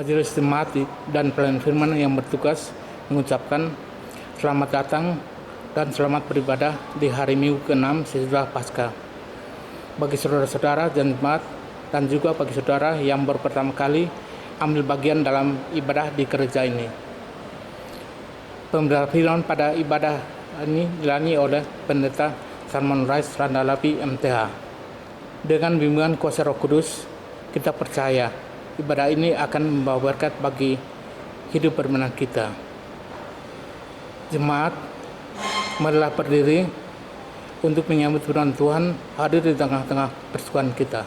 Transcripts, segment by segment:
Majelis Jemaat dan Pelayan Firman yang bertugas mengucapkan selamat datang dan selamat beribadah di hari Minggu ke-6 sesudah Paskah. Bagi saudara-saudara dan jemaat dan juga bagi saudara yang baru pertama kali ambil bagian dalam ibadah di gereja ini. Pemberitaan firman pada ibadah ini dilayani oleh Pendeta Salman Rais Randalapi MTH. Dengan bimbingan kuasa Roh Kudus, kita percaya ibadah ini akan membawa berkat bagi hidup beriman kita. Jemaat, marilah berdiri untuk menyambut firman Tuhan hadir di tengah-tengah persekutuan kita.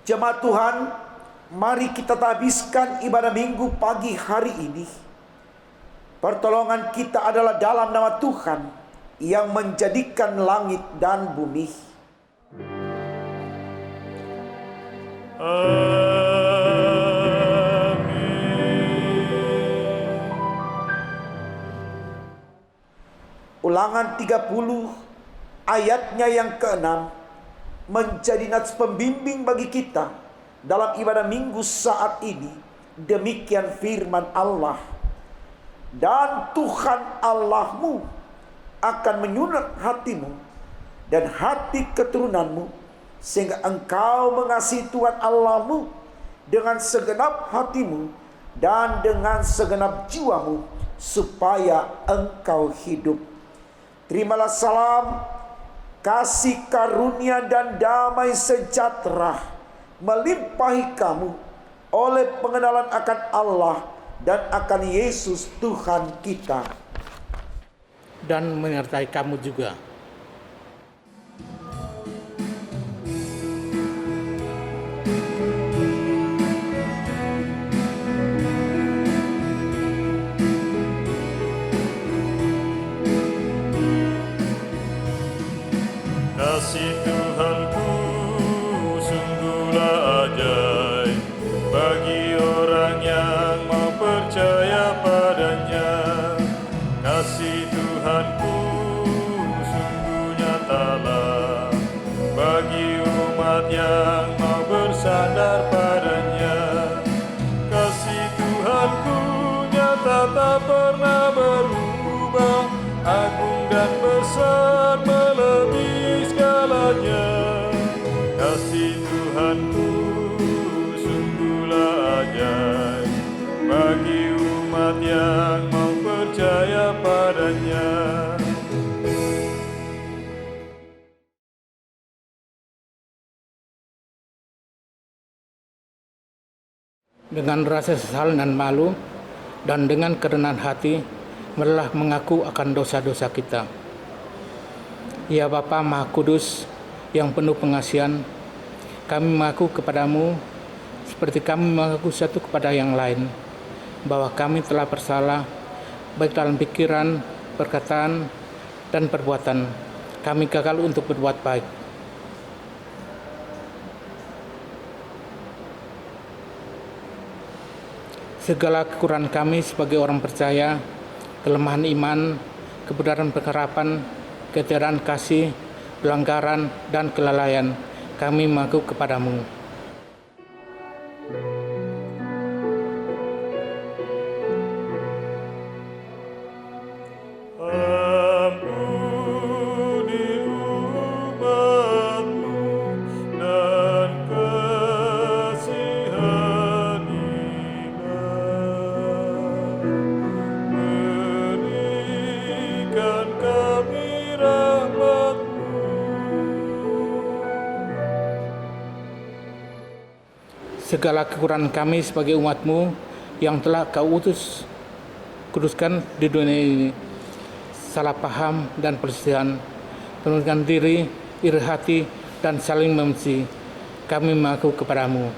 Jemaat Tuhan, mari kita habiskan ibadah minggu pagi hari ini. Pertolongan kita adalah dalam nama Tuhan yang menjadikan langit dan bumi. Ulangan 30 ayatnya yang ke-6 menjadi nats pembimbing bagi kita dalam ibadah minggu saat ini. Demikian firman Allah. Dan Tuhan Allahmu akan menyunat hatimu dan hati keturunanmu, sehingga engkau mengasihi Tuhan Allahmu dengan segenap hatimu dan dengan segenap jiwamu, supaya engkau hidup. Terimalah salam, kasih karunia dan damai sejahtera melimpahi kamu oleh pengenalan akan Allah dan akan Yesus Tuhan kita, dan menyertai kamu juga. Kasih Tuhanku sungguhlah ajaib bagi orang yang mau percaya padanya. Kasih Tuhanku sungguh nyatalah bagi umat yang mau bersandar padanya. Kasih Tuhanku nyata tak pernah berubah, agung dan besar melebihi segalanya. Kasih Tuhanku sungguhlah ajaib bagi umat yang mau percaya padanya. dengan rasa sesal dan malu, dan dengan kerendahan hati, marilah mengaku akan dosa-dosa kita. Ya Bapa Maha Kudus yang penuh pengasihan, kami mengaku kepadamu seperti kami mengaku satu kepada yang lain, bahwa kami telah bersalah, baik dalam pikiran, perkataan, dan perbuatan. Kami gagal untuk berbuat baik. Segala kekurangan kami sebagai orang percaya, kelemahan iman, kebenaran pengharapan, ketiadaan kasih, pelanggaran, dan kelalaian, kami mengaku kepadamu. Ampuni umat-Mu dan kasihanilah. Berikan kami rahmat-Mu. Segala kekurangan kami sebagai umat-Mu yang telah Kau kuduskan di dunia ini, salah paham dan perselisihan, penundaan diri, iri hati, dan saling membenci, kami mengaku kepadamu.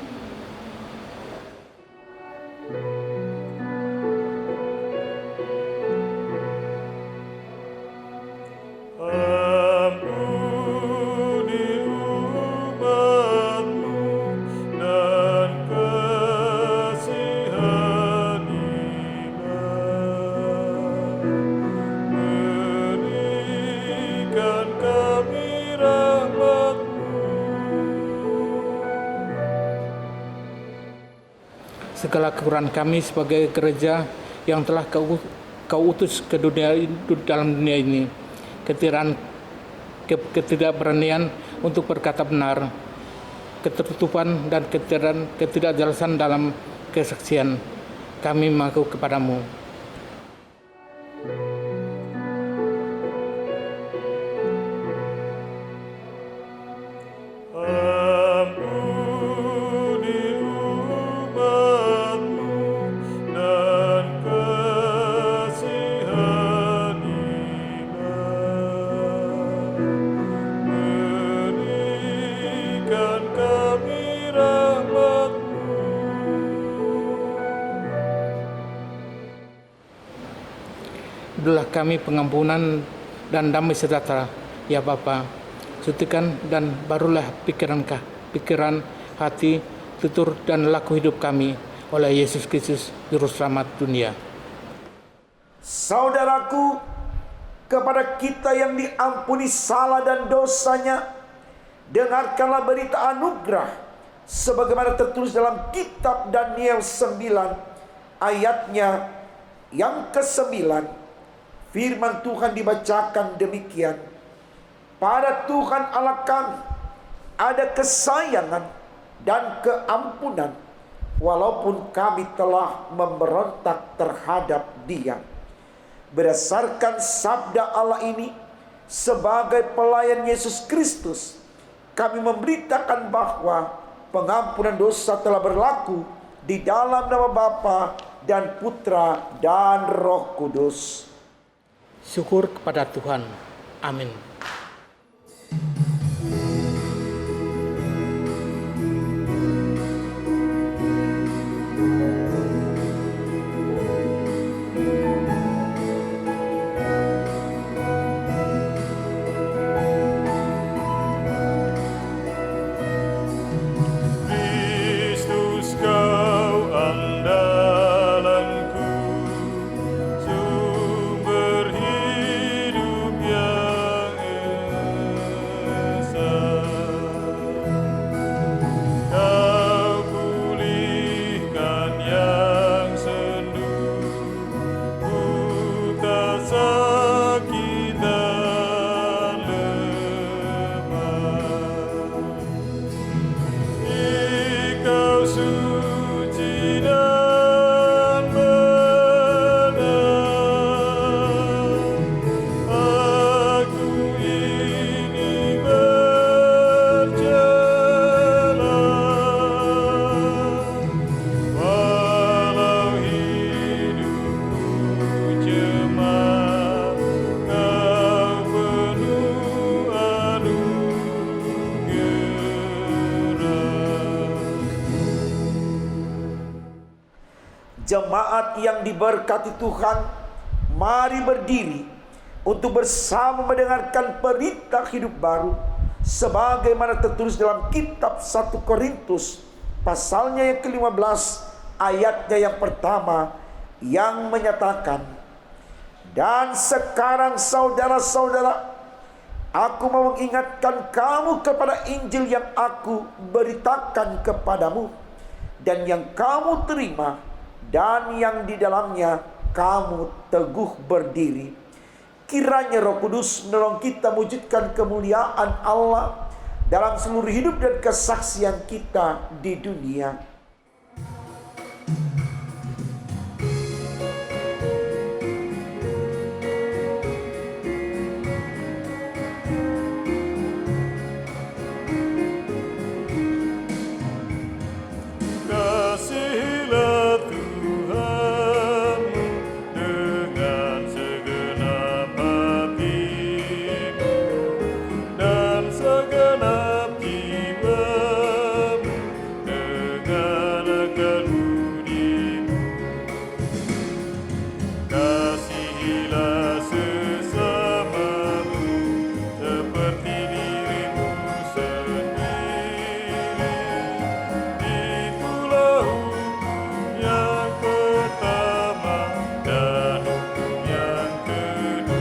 Ampuni umat-Mu dan kasihanilah. Berikan kami rahmat-Mu. Segala kekurangan kami sebagai gereja yang telah Kau utus ke dalam dunia ini, ketidakberanian untuk berkata benar, ketertutupan dan ketidakjelasan dalam kesaksian, kami mengaku kepadamu. Ampuni umat-Mu dan kasihanilah. Berikan kami rahmat-Mu. Berilah kami pengampunan dan damai sejahtera, ya Bapa. Sucikan dan barulah pikiran, hati, tutur, dan laku hidup kami oleh Yesus Kristus, Juru Selamat dunia. Saudaraku, kepada kita yang diampuni salah dan dosanya, dengarkanlah berita anugerah sebagaimana tertulis dalam kitab Daniel 9 ayatnya yang ke-9. Firman Tuhan dibacakan demikian. Pada Tuhan Allah kami ada kesayangan dan keampunan, walaupun kami telah memberontak terhadap Dia. Berdasarkan sabda Allah ini, sebagai pelayan Yesus Kristus, kami memberitakan bahwa pengampunan dosa telah berlaku di dalam nama Bapa dan Putra dan Roh Kudus. Syukur kepada Tuhan. Amin. Kristus Kau andalanku, sumber hidup yang Jemaat yang diberkati Tuhan, mari berdiri untuk bersama mendengarkan perintah hidup baru sebagaimana tertulis dalam kitab 1 Korintus pasalnya yang ke-15 ayatnya yang pertama yang menyatakan, "Dan sekarang saudara-saudara, aku mau mengingatkan kamu kepada Injil yang aku beritakan kepadamu dan yang kamu terima dan yang di dalamnya kamu teguh berdiri. Kiranya Roh Kudus menolong kita mewujudkan kemuliaan Allah dalam seluruh hidup dan kesaksian kita di dunia." Kasihilah Tuhanmu dengan segenap hatimu dan segenap jiwamu dengan akal budimu. Kasihilah sesamamu seperti dirimu sendiri. Itulah hukum yang pertama dan hukum yang kedua.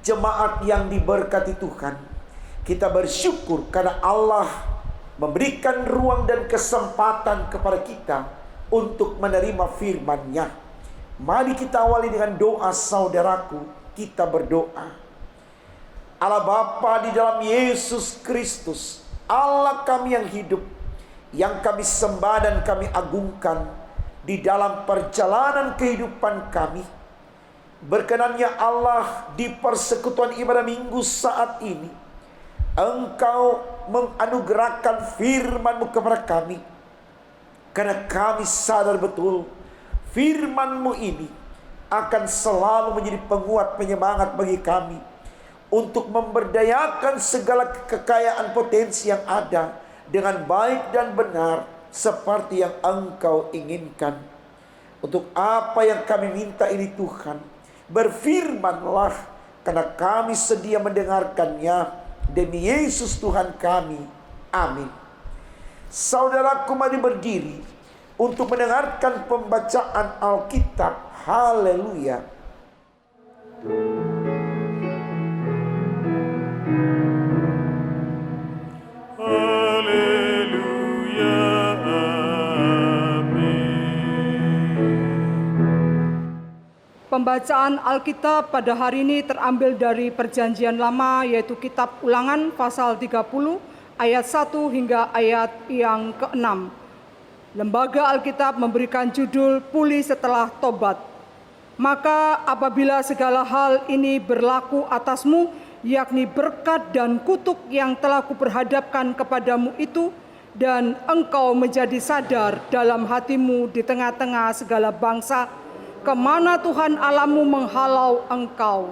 Jemaat yang diberkati Tuhan, kita bersyukur karena Allah memberikan ruang dan kesempatan kepada kita untuk menerima firman-Nya. Mari kita awali dengan doa, saudaraku. Kita berdoa. Allah Bapa di dalam Yesus Kristus, Allah kami yang hidup, yang kami sembah dan kami agungkan di dalam perjalanan kehidupan kami. Berkenannya Allah, di persekutuan ibadah minggu saat ini, Engkau menganugerahkan firman-Mu kepada kami. Karena kami sadar betul firman-Mu ini akan selalu menjadi penguat penyemangat bagi kami untuk memberdayakan segala kekayaan potensi yang ada dengan baik dan benar seperti yang Engkau inginkan. Untuk apa yang kami minta ini Tuhan, berfirmanlah, karena kami sedia mendengarkannya. Demi Yesus Tuhan kami. Amin. Saudaraku, mari berdiri untuk mendengarkan pembacaan Alkitab. Haleluya. Haleluya, amin. Pembacaan Alkitab pada hari ini terambil dari Perjanjian Lama, yaitu Kitab Ulangan pasal 30 ayat 1 hingga ayat yang ke-6. Lembaga Alkitab memberikan judul Pulih Setelah Tobat. Maka apabila segala hal ini berlaku atasmu, yakni berkat dan kutuk yang telah kuperhadapkan kepadamu itu, dan engkau menjadi sadar dalam hatimu di tengah-tengah segala bangsa, kemana Tuhan Allahmu menghalau engkau.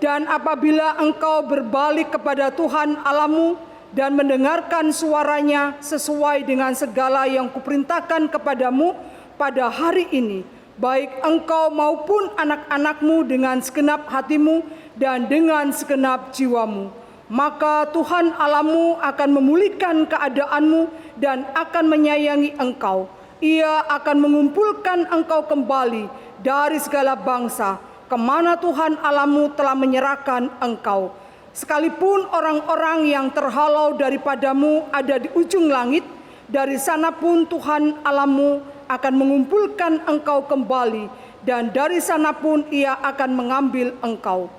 Dan apabila engkau berbalik kepada Tuhan Allahmu dan mendengarkan suaranya sesuai dengan segala yang kuperintahkan kepadamu pada hari ini, baik engkau maupun anak-anakmu dengan segenap hatimu dan dengan segenap jiwamu, maka Tuhan Allahmu akan memulihkan keadaanmu dan akan menyayangi engkau. Ia akan mengumpulkan engkau kembali dari segala bangsa, kemana Tuhan Allahmu telah menyerahkan engkau. Sekalipun orang-orang yang terhalau daripadamu ada di ujung langit, dari sana pun Tuhan Allahmu akan mengumpulkan engkau kembali, dan dari sana pun Ia akan mengambil engkau.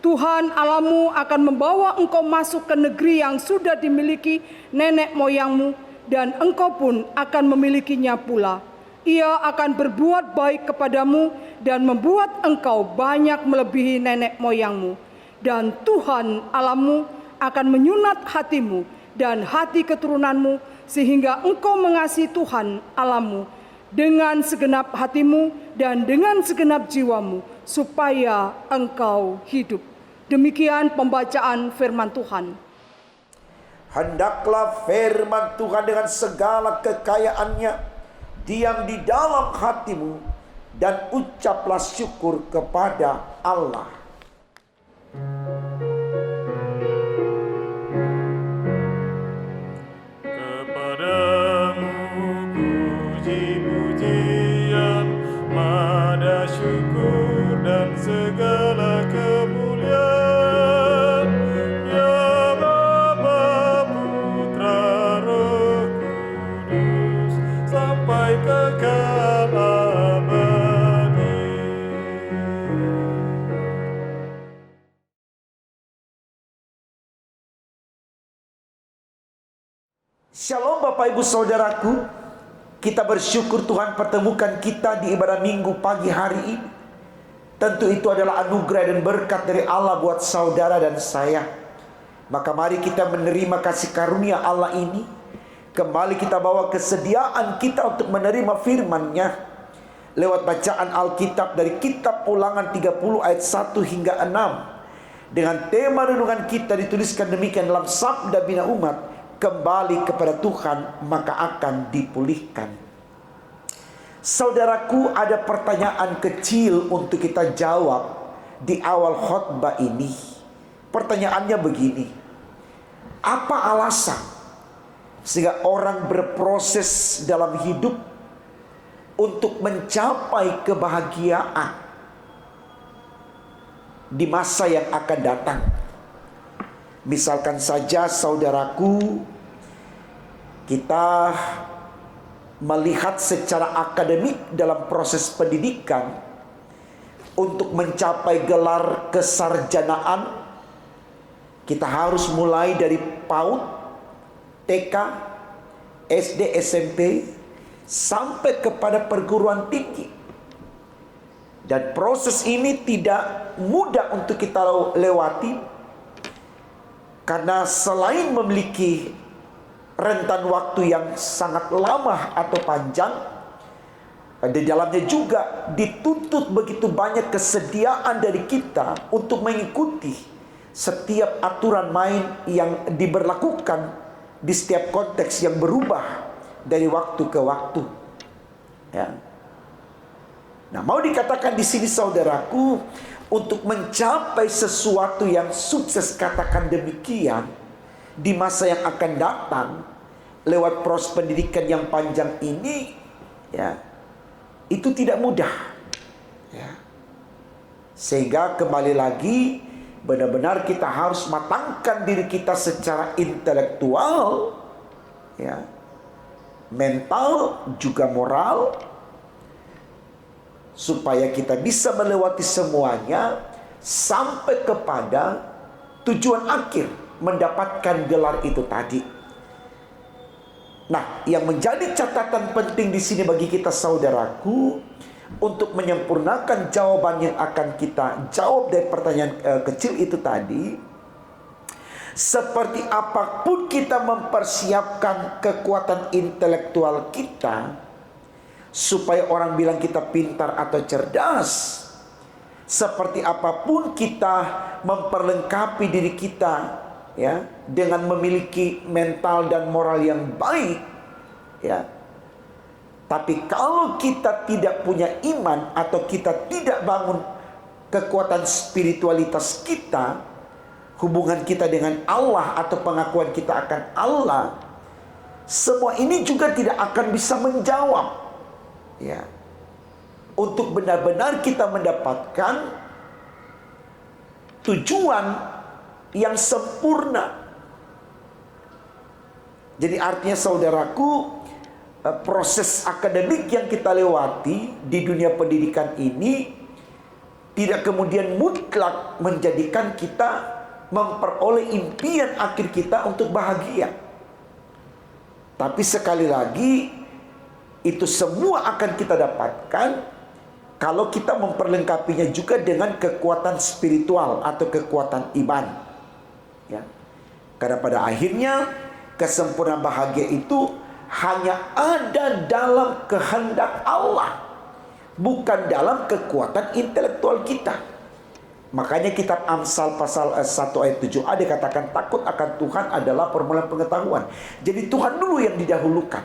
Tuhan Allahmu akan membawa engkau masuk ke negeri yang sudah dimiliki nenek moyangmu, dan engkau pun akan memilikinya pula. Ia akan berbuat baik kepadamu dan membuat engkau banyak melebihi nenek moyangmu. Dan Tuhan Allahmu akan menyunat hatimu dan hati keturunanmu, sehingga engkau mengasihi Tuhan Allahmu dengan segenap hatimu dan dengan segenap jiwamu, supaya engkau hidup. Demikian pembacaan firman Tuhan. Hendaklah firman Tuhan dengan segala kekayaannya diam di dalam hatimu, dan ucaplah syukur kepada Allah. Kepadamu puji-pujian, mada syukur dan segala kemuliaan, ya Bapa, Putra, Roh Kudus, sampai kekal abadi. Shalom Bapak Ibu Saudaraku. Kita bersyukur Tuhan pertemukan kita di ibadah minggu pagi hari ini. Tentu itu adalah anugerah dan berkat dari Allah buat saudara dan saya. Maka mari kita menerima kasih karunia Allah ini. Kembali kita bawa kesediaan kita untuk menerima firman-Nya lewat bacaan Alkitab dari kitab Ulangan 30 ayat 1 hingga 6. Dengan tema renungan kita dituliskan demikian dalam Sabda Bina Umat, kembali kepada Tuhan maka akan dipulihkan. Saudaraku, ada pertanyaan kecil untuk kita jawab di awal khotbah ini. Pertanyaannya begini: apa alasan sehingga orang berproses dalam hidup untuk mencapai kebahagiaan di masa yang akan datang? Misalkan saja saudaraku, kita melihat secara akademik dalam proses pendidikan untuk mencapai gelar kesarjanaan, kita harus mulai dari PAUD, TK, SD, SMP, sampai kepada perguruan tinggi. Dan proses ini tidak mudah untuk kita lewati, karena selain memiliki rentan waktu yang sangat lama atau panjang, di dalamnya juga dituntut begitu banyak kesediaan dari kita untuk mengikuti setiap aturan main yang diberlakukan di setiap konteks yang berubah dari waktu ke waktu. Ya. Nah, mau dikatakan di sini saudaraku, untuk mencapai sesuatu yang sukses, katakan demikian, di masa yang akan datang lewat proses pendidikan yang panjang ini, ya, itu tidak mudah, ya. Sehingga kembali lagi, benar-benar kita harus matangkan diri kita secara intelektual, ya, mental juga moral, supaya kita bisa melewati semuanya sampai kepada tujuan akhir, mendapatkan gelar itu tadi. Nah, yang menjadi catatan penting di sini bagi kita saudaraku, untuk menyempurnakan jawaban yang akan kita jawab dari pertanyaan kecil itu tadi, seperti apapun kita mempersiapkan kekuatan intelektual kita supaya orang bilang kita pintar atau cerdas, seperti apapun kita memperlengkapi diri kita, ya, dengan memiliki mental dan moral yang baik, ya, tapi kalau kita tidak punya iman atau kita tidak bangun kekuatan spiritualitas kita, hubungan kita dengan Allah atau pengakuan kita akan Allah, semua ini juga tidak akan bisa menjawab, ya, untuk benar-benar kita mendapatkan tujuan yang sempurna. Jadi artinya saudaraku, proses akademik yang kita lewati di dunia pendidikan ini tidak kemudian mutlak menjadikan kita memperoleh impian akhir kita untuk bahagia. Tapi sekali lagi, itu semua akan kita dapatkan kalau kita memperlengkapinya juga dengan kekuatan spiritual atau kekuatan iman, ya. Karena pada akhirnya kesempurnaan bahagia itu hanya ada dalam kehendak Allah, bukan dalam kekuatan intelektual kita. Makanya kitab Amsal pasal 1 ayat 7a dikatakan takut akan Tuhan adalah permulaan pengetahuan. Jadi Tuhan dulu yang didahulukan.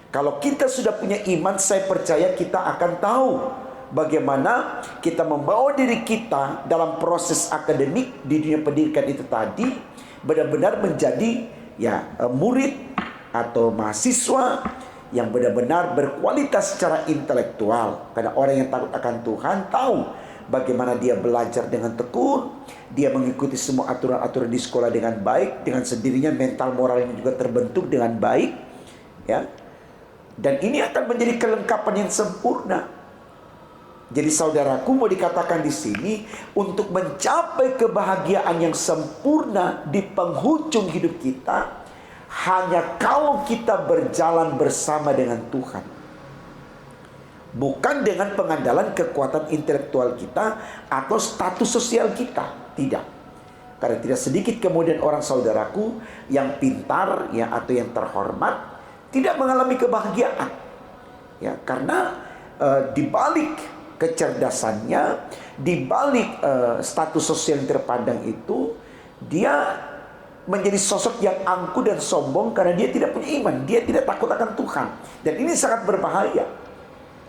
Kalau kita sudah punya iman, saya percaya kita akan tahu bagaimana kita membawa diri kita dalam proses akademik di dunia pendidikan itu tadi benar-benar menjadi murid atau mahasiswa yang benar-benar berkualitas secara intelektual. Karena orang yang takut akan Tuhan tahu bagaimana dia belajar dengan tekun, dia mengikuti semua aturan-aturan di sekolah dengan baik, dengan sendirinya mental moralnya juga terbentuk dengan baik, ya. Dan ini akan menjadi kelengkapan yang sempurna. Jadi saudaraku, mau dikatakan di sini, untuk mencapai kebahagiaan yang sempurna di penghujung hidup kita, hanya kalau kita berjalan bersama dengan Tuhan. Bukan dengan pengandalan kekuatan intelektual kita atau status sosial kita. Tidak. Karena tidak sedikit kemudian orang saudaraku yang pintar atau yang terhormat tidak mengalami kebahagiaan. Ya, karena di balik kecerdasannya, di balik status sosial yang terpandang itu, dia menjadi sosok yang angkuh dan sombong karena dia tidak punya iman, dia tidak takut akan Tuhan. Dan ini sangat berbahaya.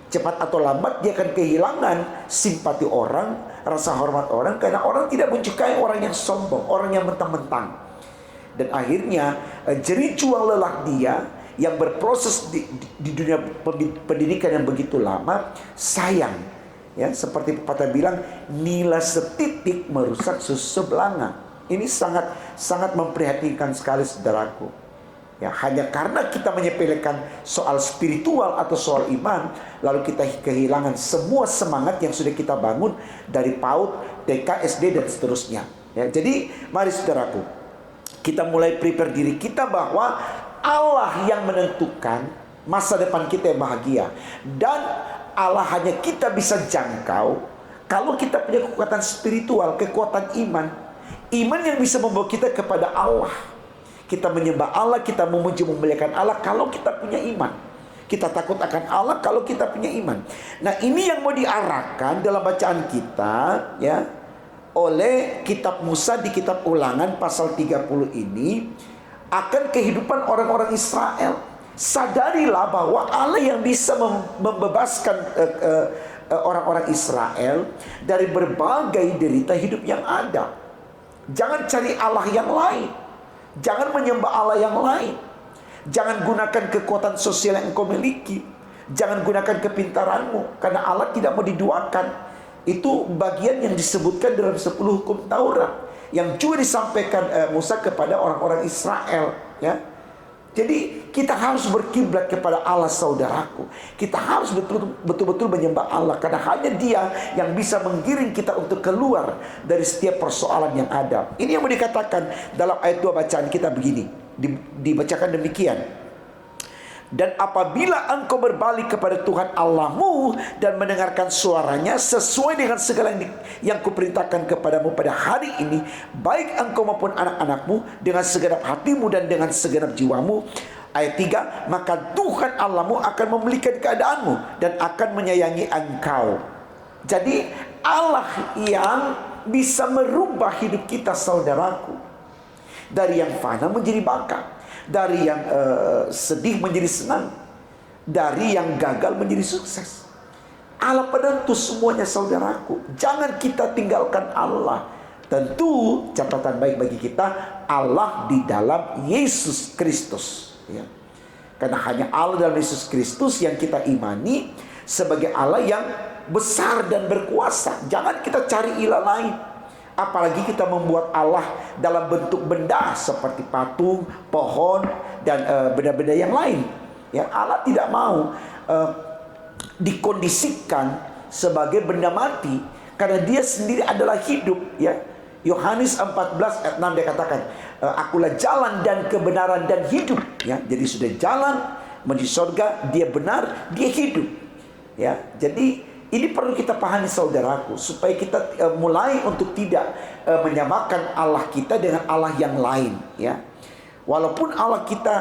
Cepat atau lambat dia akan kehilangan simpati orang, rasa hormat orang, karena orang tidak menyukai orang yang sombong, orang yang mentang-mentang. Dan akhirnya jerih juang lelah dia yang berproses di dunia pendidikan yang begitu lama, sayang. Ya, seperti pepatah bilang, nila setitik merusak susu sebelanga. Ini sangat memprihatinkan sekali saudaraku. Ya, hanya karena kita menyepelekan soal spiritual atau soal iman, lalu kita kehilangan semua semangat yang sudah kita bangun dari PAUD, TK, SD dan seterusnya. Ya, jadi mari saudaraku, kita mulai prepare diri kita bahwa Allah yang menentukan masa depan kita yang bahagia, dan Allah hanya kita bisa jangkau kalau kita punya kekuatan spiritual, kekuatan iman yang bisa membawa kita kepada Allah. Kita menyembah Allah, kita memuji memuliakan Allah kalau kita punya iman. Kita takut akan Allah kalau kita punya iman. Nah, ini yang mau diarahkan dalam bacaan kita, ya, oleh kitab Musa di kitab Ulangan pasal 30 ini akan kehidupan orang-orang Israel. Sadarilah bahwa Allah yang bisa membebaskan orang-orang Israel dari berbagai derita hidup yang ada. Jangan cari Allah yang lain. Jangan menyembah Allah yang lain. Jangan gunakan kekuatan sosial yang engkau miliki. Jangan gunakan kepintaranmu, karena Allah tidak mau diduakan. Itu bagian yang disebutkan dalam 10 hukum Taurat yang juga disampaikan Musa kepada orang-orang Israel, ya. Jadi kita harus berkiblat kepada Allah saudaraku. Kita harus betul-betul menyembah Allah, karena hanya Dia yang bisa menggiring kita untuk keluar dari setiap persoalan yang ada. Ini yang mau dikatakan dalam ayat 2 bacaan kita begini. Dibacakan demikian. Dan apabila engkau berbalik kepada Tuhan Allahmu dan mendengarkan suaranya sesuai dengan segala yang kuperintahkan kepadamu pada hari ini, baik engkau maupun anak-anakmu, dengan segenap hatimu dan dengan segenap jiwamu. Ayat 3, maka Tuhan Allahmu akan memulihkan keadaanmu dan akan menyayangi engkau. Jadi Allah yang bisa merubah hidup kita saudaraku, dari yang fana menjadi baka, dari yang sedih menjadi senang, dari yang gagal menjadi sukses. Allah penentu semuanya saudaraku. Jangan kita tinggalkan Allah. Tentu catatan baik bagi kita, Allah di dalam Yesus Kristus, ya. Karena hanya Allah dalam Yesus Kristus yang kita imani sebagai Allah yang besar dan berkuasa. Jangan kita cari ilah lain. Apalagi kita membuat Allah dalam bentuk benda seperti patung, pohon, dan benda-benda yang lain. Ya, Allah tidak mau dikondisikan sebagai benda mati, karena Dia sendiri adalah hidup. Ya, Yohanes 14 ayat 6 dia katakan, akulah jalan dan kebenaran dan hidup. Ya, jadi sudah jalan menuju surga, Dia benar, Dia hidup. Ya, jadi ini perlu kita pahami saudaraku, supaya kita mulai untuk tidak menyamakan Allah kita dengan Allah yang lain, ya. Walaupun Allah kita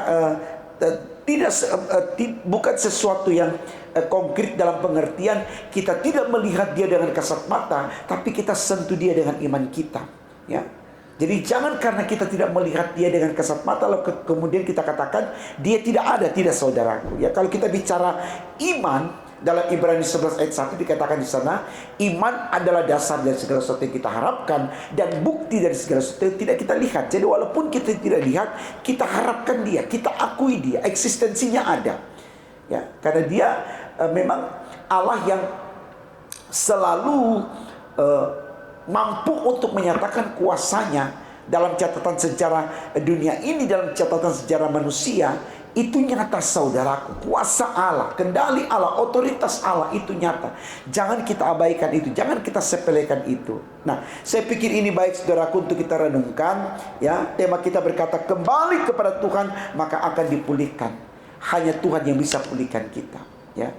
bukan sesuatu yang konkret dalam pengertian kita tidak melihat dia dengan kasat mata, tapi kita sentuh dia dengan iman kita, ya. Jadi jangan karena kita tidak melihat dia dengan kasat mata lalu kemudian kita katakan dia tidak ada, tidak saudaraku. Ya, kalau kita bicara iman dalam Ibrani 11 ayat 1 dikatakan di sana, iman adalah dasar dari segala sesuatu yang kita harapkan dan bukti dari segala sesuatu yang tidak kita lihat. Jadi walaupun kita tidak lihat, kita harapkan dia, kita akui dia, eksistensinya ada. Ya, karena dia memang Allah yang selalu mampu untuk menyatakan kuasanya dalam catatan sejarah dunia ini, dalam catatan sejarah manusia. Itu nyata saudaraku. Kuasa Allah, kendali Allah, otoritas Allah itu nyata. Jangan kita abaikan itu, jangan kita sepelekan itu. Nah, saya pikir ini baik saudaraku untuk kita renungkan, ya. Tema kita berkata kembali kepada Tuhan maka akan dipulihkan. Hanya Tuhan yang bisa pulihkan kita, ya.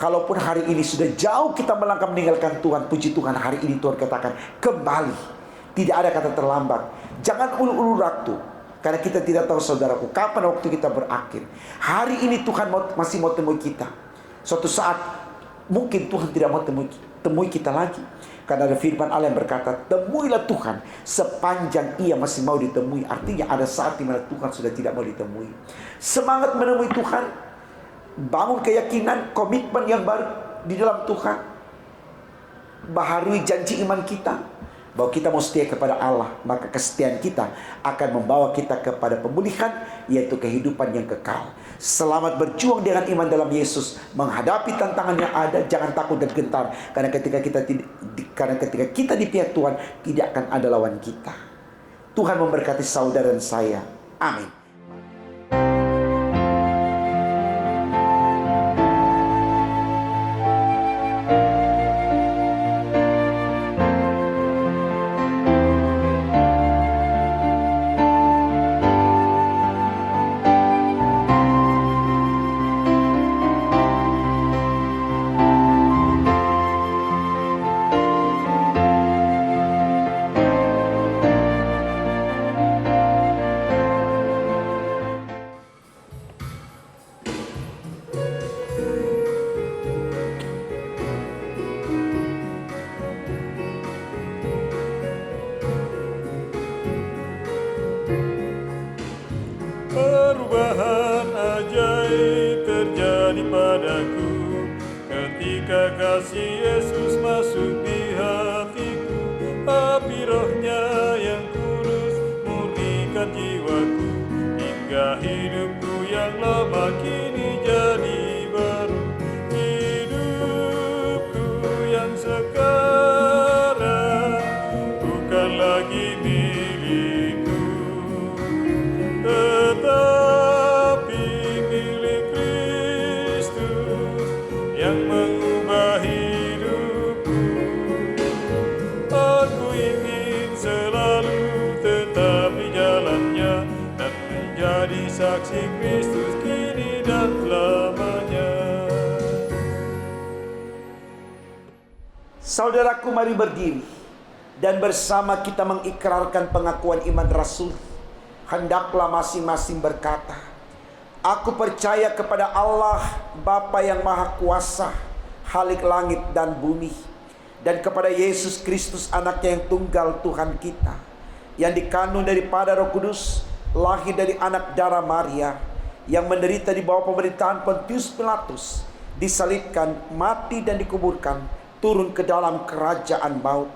Kalaupun hari ini sudah jauh kita melangkah meninggalkan Tuhan, puji Tuhan hari ini Tuhan katakan kembali. Tidak ada kata terlambat. Jangan ulur-ulur waktu. Karena kita tidak tahu saudaraku kapan waktu kita berakhir. Hari ini Tuhan masih mau temui kita. Suatu saat mungkin Tuhan tidak mau temui kita lagi. Karena ada firman Allah yang berkata, temuilah Tuhan sepanjang ia masih mau ditemui. Artinya ada saat di mana Tuhan sudah tidak mau ditemui. Semangat menemui Tuhan. Bangun keyakinan, komitmen yang baru di dalam Tuhan. Baharui janji iman kita bahwa kita mau setia kepada Allah, maka kesetiaan kita akan membawa kita kepada pemulihan, yaitu kehidupan yang kekal. Selamat berjuang dengan iman dalam Yesus, menghadapi tantangan yang ada, jangan takut dan gentar, karena ketika kita di pihak Tuhan, tidak akan ada lawan kita. Tuhan memberkati saudara dan saya. Amin. Perubahan ajaib terjadi padaku ketika kasih Yesus masuk di hatiku. Api rohnya yang kudus murnikan jiwaku, hingga hidupku yang lama kini jadi baru. Hidupku yang sekarang bukan lagi milikku, tetapi milik Kristus yang mengubah hidupku. Aku ingin selalu tetap di jalannya dan menjadi saksi Kristus kini dan selamanya. Saudaraku, mari berdiri dan bersama kita mengikrarkan pengakuan iman Rasul. Hendaklah masing-masing berkata, aku percaya kepada Allah Bapa yang Maha Kuasa, Khalik langit dan bumi, dan kepada Yesus Kristus anaknya yang tunggal Tuhan kita, yang dikandung daripada Roh Kudus, lahir dari anak darah Maria, yang menderita di bawah pemerintahan Pontius Pilatus, disalibkan, mati dan dikuburkan, turun ke dalam kerajaan maut.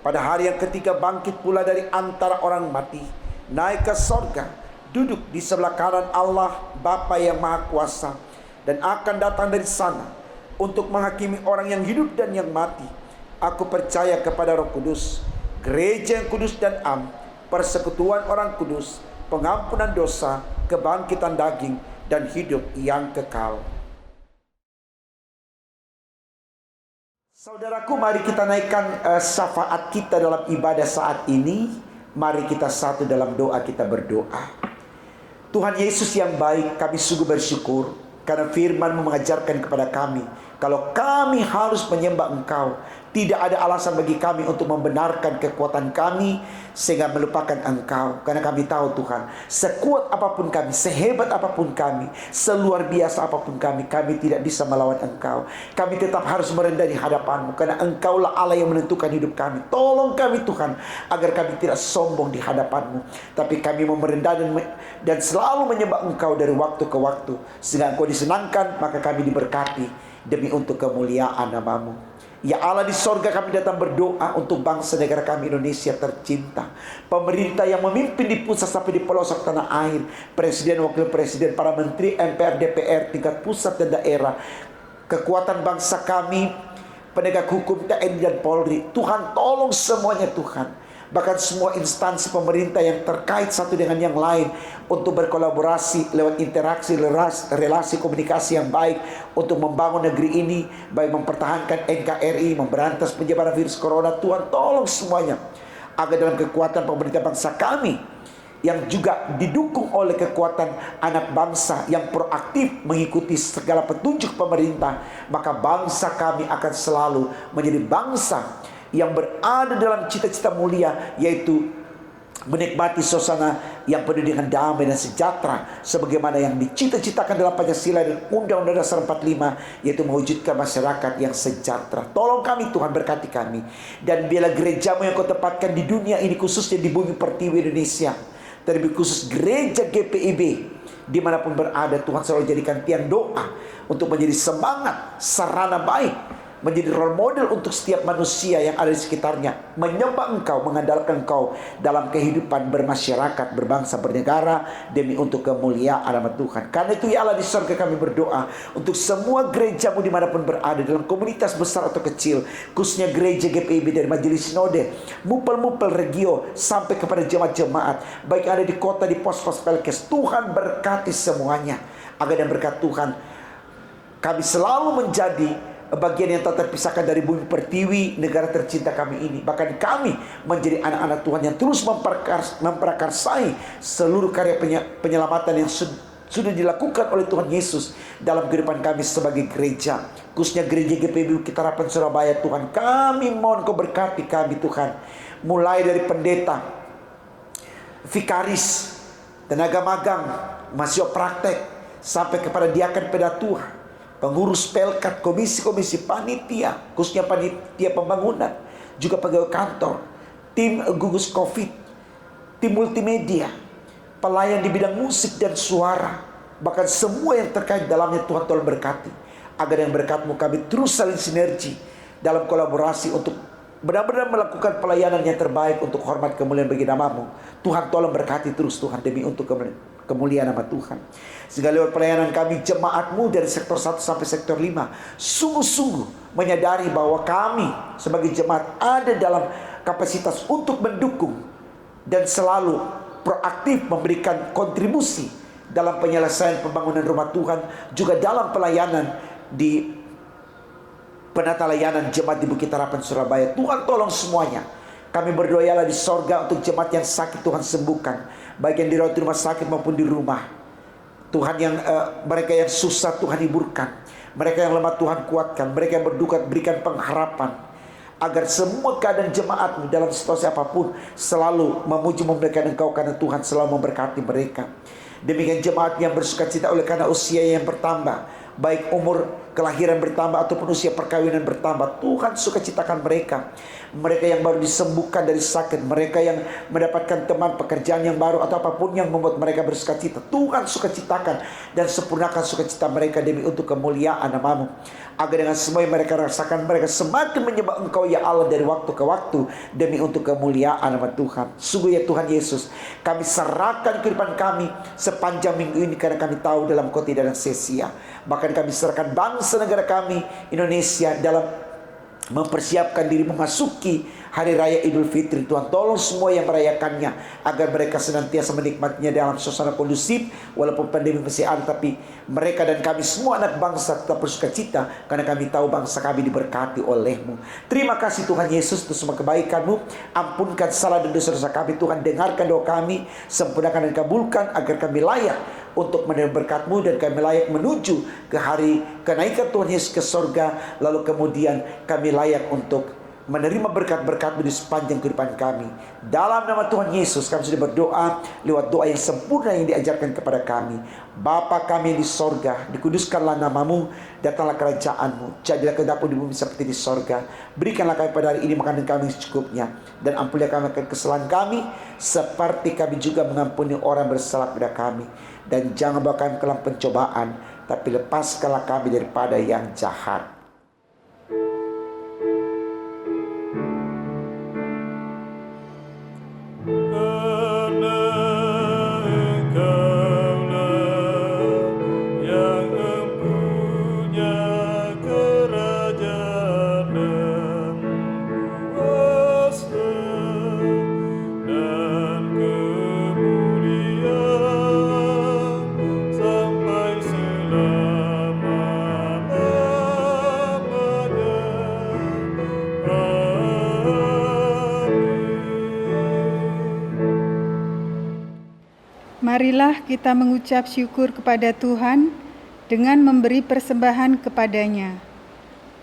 Pada hari yang ketiga bangkit pula dari antara orang mati, naik ke sorga, duduk di sebelah kanan Allah Bapa yang Maha Kuasa, dan akan datang dari sana untuk menghakimi orang yang hidup dan yang mati. Aku percaya kepada Roh Kudus, gereja yang kudus dan am, persekutuan orang kudus, pengampunan dosa, kebangkitan daging, dan hidup yang kekal. Saudaraku, mari kita naikkan syafaat kita dalam ibadah saat ini. Mari kita satu dalam doa, kita berdoa. Tuhan Yesus yang baik, kami sungguh bersyukur karena firman-Mu mengajarkan kepada kami Kalau kami harus menyembah Engkau, tidak ada alasan bagi kami untuk membenarkan kekuatan kami sehingga melupakan Engkau. Karena kami tahu Tuhan, sekuat apapun kami, sehebat apapun kami, seluar biasa apapun kami tidak bisa melawan Engkau. Kami tetap harus merendah di hadapan-Mu, karena Engkaulah Allah yang menentukan hidup kami. Tolong kami Tuhan, agar kami tidak sombong di hadapan-Mu, tapi kami mau merendah dan selalu menyembah Engkau dari waktu ke waktu, sehingga Engkau disenangkan, maka kami diberkati demi untuk kemuliaan nama-Mu. Ya Allah, di sorga kami datang berdoa untuk bangsa negara kami Indonesia tercinta. Pemerintah yang memimpin di pusat sampai di pelosok tanah air, Presiden, Wakil Presiden, para Menteri, MPR, DPR, tingkat pusat dan daerah, kekuatan bangsa kami, penegak hukum, TNI dan Polri. Tuhan, tolong semuanya Tuhan. Bahkan semua instansi pemerintah yang terkait satu dengan yang lain untuk berkolaborasi lewat interaksi, relasi komunikasi yang baik untuk membangun negeri ini, baik mempertahankan NKRI, memberantas penyebaran virus corona. Tuhan, tolong semuanya agar dalam kekuatan pemerintah bangsa kami yang juga didukung oleh kekuatan anak bangsa yang proaktif mengikuti segala petunjuk pemerintah, maka bangsa kami akan selalu menjadi bangsa yang berada dalam cita-cita mulia, yaitu menikmati suasana yang penuh dengan damai dan sejahtera sebagaimana yang dicita-citakan dalam Pancasila dan Undang-Undang Dasar 45, yaitu mewujudkan masyarakat yang sejahtera. Tolong kami Tuhan, berkati kami, dan biarlah gereja-Mu yang Kau tempatkan di dunia ini, khususnya di bumi pertiwi Indonesia, terlebih khusus gereja GPIB dimanapun berada, Tuhan selalu jadikan tiang doa untuk menjadi semangat, sarana baik, menjadi role model untuk setiap manusia yang ada di sekitarnya, menyembah Engkau, mengandalkan Engkau dalam kehidupan bermasyarakat, berbangsa, bernegara, demi untuk kemuliaan nama Tuhan. Karena itu ya Allah, di surga kami berdoa untuk semua gereja-Mu dimanapun berada, dalam komunitas besar atau kecil, khususnya gereja GPIB dari Majelis Sinode, mupel-mupel regio, sampai kepada jemaat-jemaat, baik ada di kota, di pos-pos pelkes. Tuhan, berkati semuanya, agar dan berkat Tuhan kami selalu menjadi bagian yang tak terpisahkan dari bumi pertiwi, negara tercinta kami ini. Bahkan kami menjadi anak-anak Tuhan yang terus memprakarsai seluruh karya penyelamatan yang sudah dilakukan oleh Tuhan Yesus dalam kehidupan kami sebagai gereja, khususnya gereja GPIB Bukit Harapan Surabaya. Tuhan, kami mohon Kau berkati kami Tuhan, mulai dari pendeta, vikaris, tenaga magang, mahasiswa praktek, sampai kepada diakan pedatua, pengurus pelkat, komisi-komisi, panitia, khususnya panitia pembangunan, juga pegawai kantor, tim gugus COVID, tim multimedia, pelayan di bidang musik dan suara, bahkan semua yang terkait dalamnya. Tuhan, tolong berkati, agar yang berkat-Mu kami terus saling sinergi dalam kolaborasi untuk benar-benar melakukan pelayanan yang terbaik untuk hormat kemuliaan bagi nama-Mu. Tuhan, tolong berkati terus Tuhan, demi untuk kemuliaan nama Tuhan. Sehingga lewat pelayanan kami, jemaat-Mu dari sektor 1 sampai sektor 5 sungguh-sungguh menyadari bahwa kami sebagai jemaat ada dalam kapasitas untuk mendukung dan selalu proaktif memberikan kontribusi dalam penyelesaian pembangunan rumah Tuhan, juga dalam pelayanan di penata layanan jemaat di Bukit Harapan Surabaya. Tuhan, tolong semuanya. Kami berdoa ya Allah di sorga untuk jemaat yang sakit, Tuhan sembuhkan, baik yang dirawat di rumah sakit maupun di rumah. Tuhan, yang mereka yang susah Tuhan hiburkan, mereka yang lemah Tuhan kuatkan, mereka yang berduka berikan pengharapan, agar semua keadaan jemaat-Mu dalam situasi apapun selalu memuji memuliakan Engkau, karena Tuhan selalu memberkati mereka. Demikian jemaat yang bersukacita oleh karena usia yang bertambah, baik umur kelahiran bertambah ataupun usia perkawinan bertambah, Tuhan sukacitakan mereka. Mereka yang baru disembuhkan dari sakit, mereka yang mendapatkan teman pekerjaan yang baru, atau apapun yang membuat mereka bersukacita, Tuhan sukacitakan dan sempurnakan sukacita mereka demi untuk kemuliaan nama-Mu. Agar dengan semua yang mereka rasakan, mereka semakin menyembah Engkau ya Allah dari waktu ke waktu demi untuk kemuliaan nama Tuhan. Sungguh ya Tuhan Yesus, kami serahkan kehidupan kami sepanjang minggu ini, karena kami tahu dalam Kau tidak ada sia-sia. Bahkan kami serahkan bangsa negara kami Indonesia dalam mempersiapkan diri memasuki Hari Raya Idul Fitri. Tuhan, tolong semua yang merayakannya, agar mereka senantiasa menikmatinya dalam suasana kondusif. Walaupun pandemi masih ada, tapi mereka dan kami semua anak bangsa tetap bersukacita, karena kami tahu bangsa kami diberkati oleh-Mu. Terima kasih Tuhan Yesus untuk semua kebaikan-Mu. Ampunkan salah dan dosa-dosa kami Tuhan. Dengarkan doa kami, sempurnakan dan kabulkan, agar kami layak untuk menerima berkat-Mu, dan kami layak menuju ke hari kenaikan Tuhan Yesus ke sorga. Lalu kemudian kami layak untuk menerima berkat-berkat-Mu di sepanjang kehidupan kami. Dalam nama Tuhan Yesus kami sudah berdoa lewat doa yang sempurna yang diajarkan kepada kami. Bapa kami di sorga, dikuduskanlah nama-Mu, datanglah kerajaan-Mu, jadilah kehendak-Mu di bumi seperti di sorga. Berikanlah kami pada hari ini makanan kami secukupnya, dan ampunilah kami akan kesalahan kami, seperti kami juga mengampuni orang bersalah pada kami. Dan jangan bawa kami ke dalam pencobaan, tapi lepaskanlah kami daripada yang jahat. Marilah kita mengucap syukur kepada Tuhan dengan memberi persembahan kepadanya.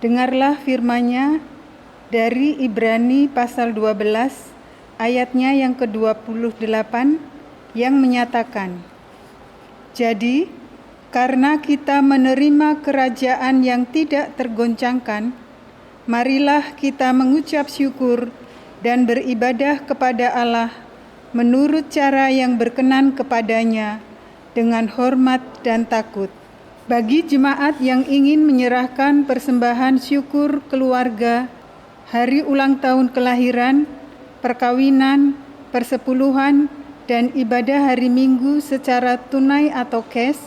Dengarlah firman-Nya dari Ibrani pasal 12 ayatnya yang ke-28 yang menyatakan, "Jadi, karena kita menerima kerajaan yang tidak tergoncangkan, marilah kita mengucap syukur dan beribadah kepada Allah menurut cara yang berkenan kepadanya dengan hormat dan takut." Bagi jemaat yang ingin menyerahkan persembahan syukur keluarga, hari ulang tahun kelahiran, perkawinan, persepuluhan, dan ibadah hari Minggu secara tunai atau cash,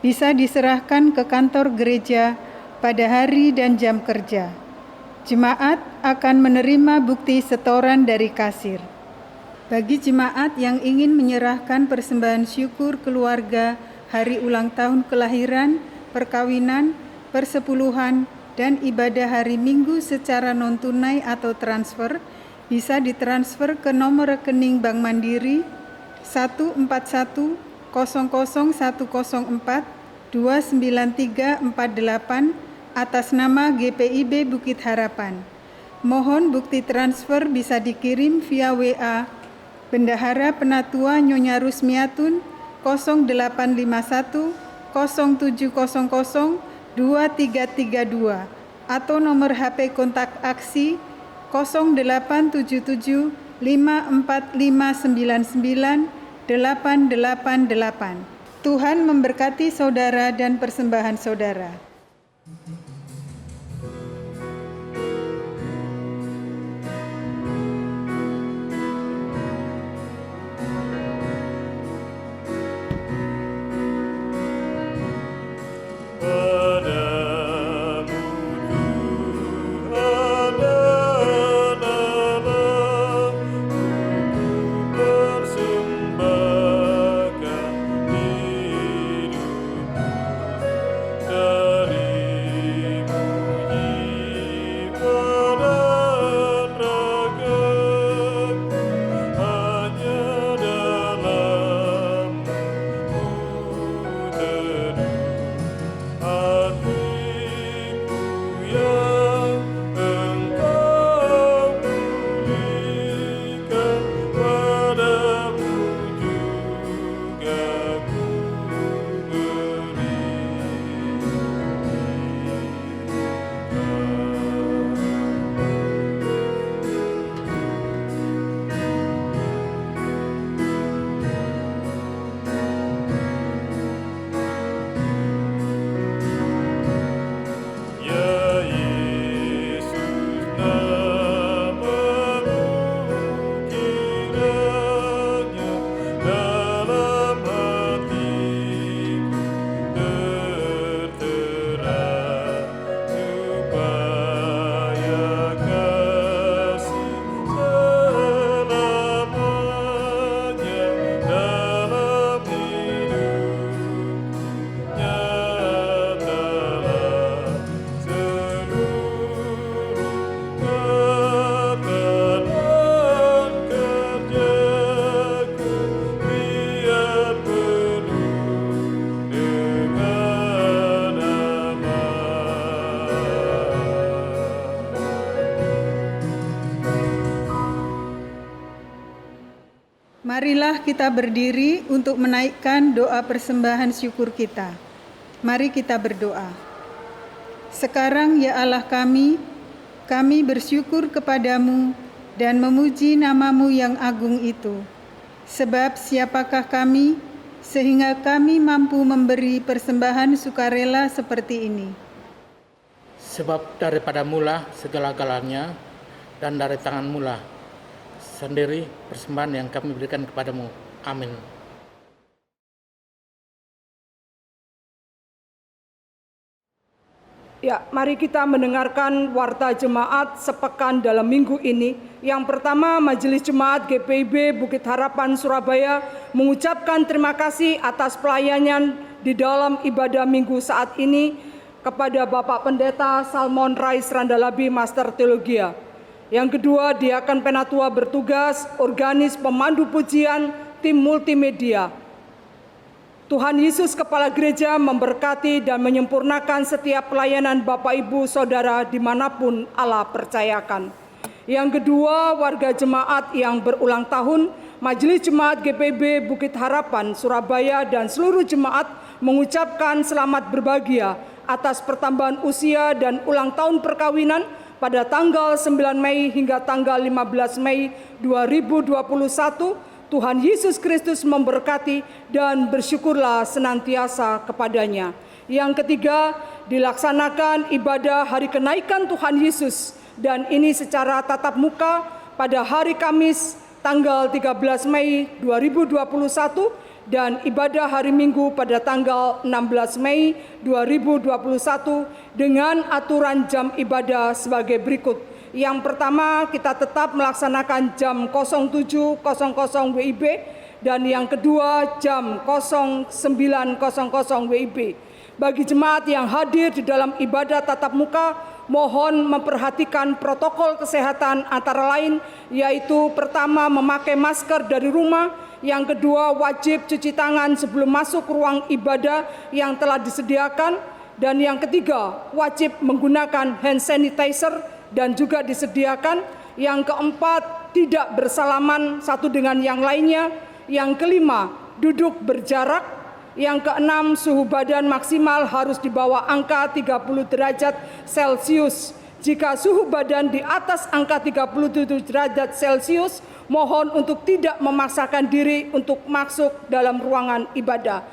bisa diserahkan ke kantor gereja pada hari dan jam kerja. Jemaat akan menerima bukti setoran dari kasir. Bagi jemaat yang ingin menyerahkan persembahan syukur keluarga, hari ulang tahun kelahiran, perkawinan, persepuluhan, dan ibadah hari Minggu secara non-tunai atau transfer, bisa ditransfer ke nomor rekening Bank Mandiri 1410104293348 atas nama GPIB Bukit Harapan. Mohon bukti transfer bisa dikirim via WA Bendahara Penatua Nyonya Rusmiatun 0851 0700 2332 atau nomor HP kontak aksi 0877 54599 888. Tuhan memberkati saudara dan persembahan saudara. Persembahkan hidupku Marilah kita berdiri untuk menaikkan doa persembahan syukur kita. Mari kita berdoa. Sekarang ya Allah kami bersyukur kepadamu dan memuji nama-Mu yang agung itu. Sebab siapakah kami sehingga kami mampu memberi persembahan sukarela seperti ini? Sebab daripada mula segala-galanya dan dari tangan mula sendiri persembahan yang kami berikan kepadamu. Amin. Ya, mari kita mendengarkan warta jemaat sepekan dalam minggu ini. Yang pertama, Majelis Jemaat GPIB Bukit Harapan Surabaya mengucapkan terima kasih atas pelayanan di dalam ibadah minggu saat ini kepada Bapak Pendeta Salmon Rais Randalabi, Master Teologia. Yang kedua, Diaken Penatua bertugas, organis pemandu pujian, tim multimedia. Tuhan Yesus Kepala Gereja memberkati dan menyempurnakan setiap pelayanan Bapak Ibu Saudara dimanapun Allah percayakan. Yang kedua, warga jemaat yang berulang tahun, Majelis Jemaat GPIB Bukit Harapan Surabaya dan seluruh jemaat mengucapkan selamat berbahagia atas pertambahan usia dan ulang tahun perkawinan pada tanggal 9 Mei hingga tanggal 15 Mei 2021. Tuhan Yesus Kristus memberkati dan bersyukurlah senantiasa kepadanya. Yang ketiga, dilaksanakan ibadah hari kenaikan Tuhan Yesus, dan ini secara tatap muka pada hari Kamis tanggal 13 Mei 2021 dan ibadah hari Minggu pada tanggal 16 Mei 2021 dengan aturan jam ibadah sebagai berikut. Yang pertama, kita tetap melaksanakan jam 07.00 WIB dan yang kedua jam 09.00 WIB. Bagi jemaat yang hadir di dalam ibadah tatap muka, mohon memperhatikan protokol kesehatan antara lain, yaitu pertama memakai masker dari rumah, yang kedua wajib cuci tangan sebelum masuk ruang ibadah yang telah disediakan, dan yang ketiga wajib menggunakan hand sanitizer dan juga disediakan. Yang keempat, tidak bersalaman satu dengan yang lainnya. Yang kelima, duduk berjarak. Yang keenam, suhu badan maksimal harus di bawah angka 30 derajat Celcius. Jika suhu badan di atas angka 37 derajat Celcius, mohon untuk tidak memaksakan diri untuk masuk dalam ruangan ibadah.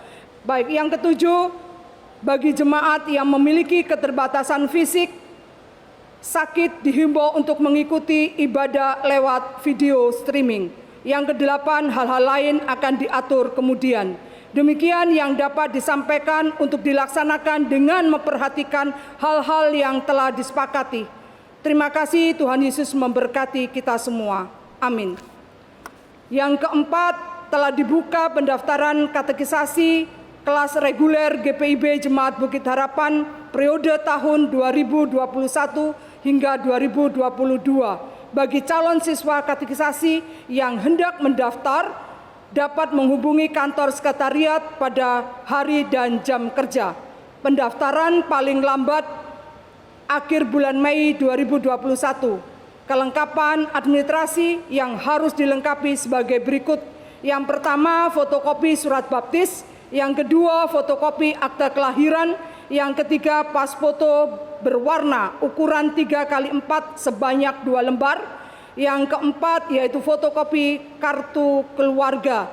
Baik, yang ketujuh, bagi jemaat yang memiliki keterbatasan fisik, sakit dihimbau untuk mengikuti ibadah lewat video streaming. Yang kedelapan, hal-hal lain akan diatur kemudian. Demikian yang dapat disampaikan untuk dilaksanakan dengan memperhatikan hal-hal yang telah disepakati. Terima kasih, Tuhan Yesus memberkati kita semua. Amin. Yang keempat, telah dibuka pendaftaran katekisasi kelas reguler GPIB Jemaat Bukit Harapan periode tahun 2021 hingga 2022. Bagi calon siswa katekisasi yang hendak mendaftar, dapat menghubungi kantor sekretariat pada hari dan jam kerja. Pendaftaran paling lambat akhir bulan Mei 2021. Kelengkapan administrasi yang harus dilengkapi sebagai berikut. Yang pertama, fotokopi surat baptis. Yang kedua, fotokopi akta kelahiran. Yang ketiga, pas foto berwarna ukuran 3x4 sebanyak 2 lembar. Yang keempat, yaitu fotokopi kartu keluarga.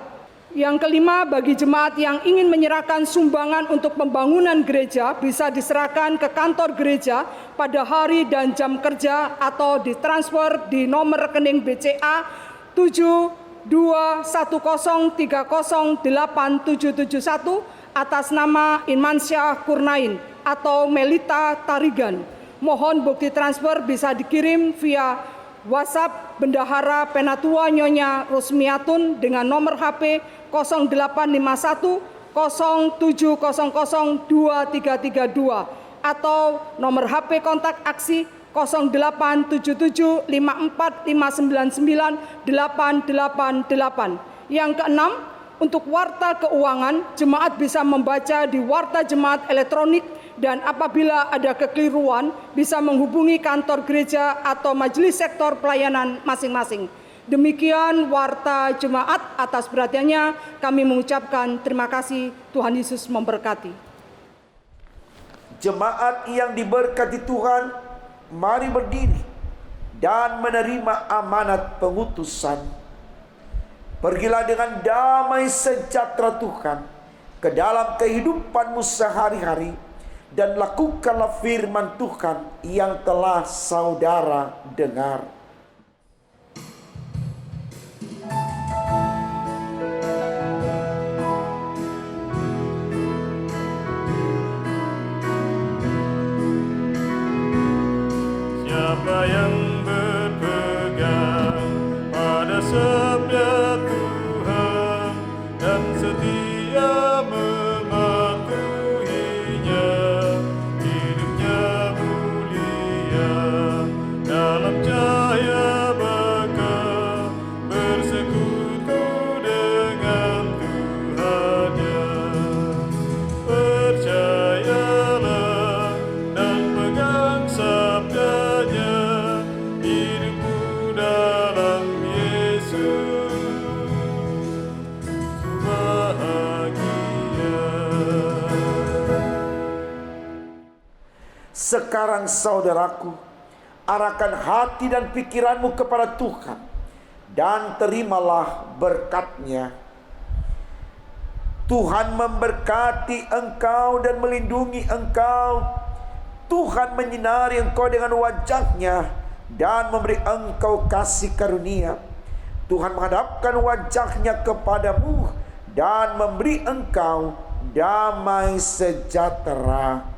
Yang kelima, bagi jemaat yang ingin menyerahkan sumbangan untuk pembangunan gereja, bisa diserahkan ke kantor gereja pada hari dan jam kerja atau ditransfer di nomor rekening BCA 7210308771 atas nama Inmansyah Kurnain atau Melita Tarigan. Mohon bukti transfer bisa dikirim via WhatsApp Bendahara Penatua Nyonya Rusmiatun dengan nomor HP 0851 0700 2332 atau nomor HP kontak aksi 0877 54 599 888. Yang keenam, untuk warta keuangan, jemaat bisa membaca di warta jemaat elektronik dan apabila ada kekeliruan bisa menghubungi kantor gereja atau majelis sektor pelayanan masing-masing. Demikian warta jemaat, atas perhatiannya kami mengucapkan terima kasih. Tuhan Yesus memberkati. Jemaat yang diberkati Tuhan, mari berdiri dan menerima amanat pengutusan. Pergilah dengan damai sejahtera Tuhan ke dalam kehidupanmu sehari-hari, dan lakukanlah firman Tuhan yang telah saudara dengar. Siapa yang berpegang pada sabda Tuhan dan setia mematuhinya, hidupnya mulia dalam cahaya bakal bersekutu dengan Tuhannya. Percayalah dan pegang sabdanya, hidupmu dalam Yesus bahagia. Sekarang saudaraku, arahkan hati dan pikiranmu kepada Tuhan dan terimalah berkat-Nya. Tuhan memberkati engkau dan melindungi engkau. Tuhan menyinari engkau dengan wajah-Nya dan memberi engkau kasih karunia. Tuhan menghadapkan wajah-Nya kepadamu dan memberi engkau damai sejahtera.